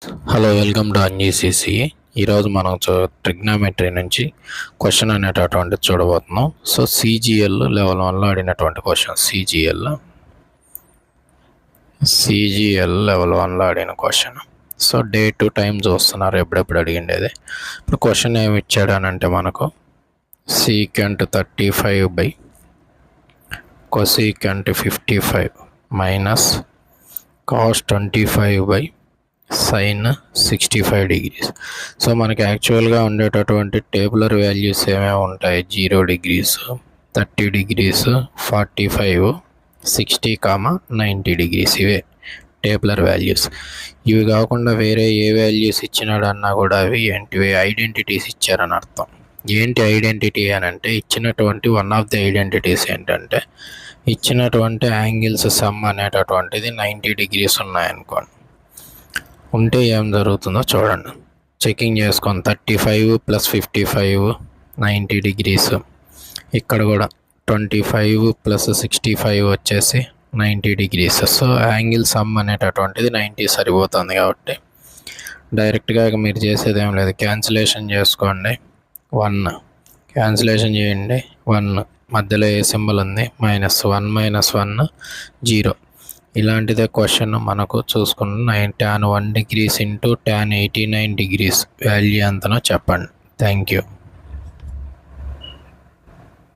Hello, welcome to అన్ఈసిసి. ఈరోజు మనం trigonometry నుంచి క్వశ్చన్ అనేటటువంటిది చూడబోతున్నాం. సో సిజిఎల్ లెవెల్ 1లో ఆడినటువంటి క్వశ్చన్. సిజిఎల్ లెవెల్ 1లో ఆడిన క్వశ్చన్. సో డేట్ టైం చూస్తున్నారు, ఎప్పుడెప్పుడు అడిగిండేది. ఇప్పుడు క్వశ్చన్ ఏమి ఇచ్చాడు అని అంటే మనకు secant 35 by cosecant 55 minus cos 25 by sine 65 degrees. So మనకి యాక్చువల్గా ఉండేటటువంటి టేబులర్ వాల్యూస్ ఏమేమి ఉంటాయి? 0 డిగ్రీస్, 30 డిగ్రీస్, 45, 60, 90 డిగ్రీస్. ఇవే టేబులర్ వాల్యూస్. ఇవి కాకుండా వేరే ఏ వాల్యూస్ ఇచ్చినాడన్నా కూడా అవి ఏంటివి? ఐడెంటిటీస్ ఇచ్చారని అర్థం. ఏంటి ఐడెంటిటీ అని అంటే, ఇచ్చినటువంటి వన్ ఆఫ్ ది ఐడెంటిటీస్ ఏంటంటే, ఇచ్చినటువంటి యాంగిల్స్ సమ్ అనేటటువంటిది 90 డిగ్రీస్ ఉన్నాయనుకోండి. ఉంటే ఏం జరుగుతుందో చూడండి, చెకింగ్ చేసుకొని 35 + 55 90 డిగ్రీస్. ఇక్కడ కూడా 25 + 65 వచ్చేసి 90 డిగ్రీస్. సో యాంగిల్ సమ్ అనేటటువంటిది 90 సరిపోతుంది. కాబట్టి డైరెక్ట్గా మీరు చేసేది ఏం లేదు, క్యాన్సిలేషన్ చేసుకోండి. 1 క్యాన్సిలేషన్ చేయండి. 1 మధ్యలో ఏ సింబల్ ఉంది? -1 - 1 0. ఇలాంటిదే క్వశ్చన్ మనకు చూసుకున్న tan 1 degrees into tan 89 degrees value ఎంతనో చెప్పండి. Thank you.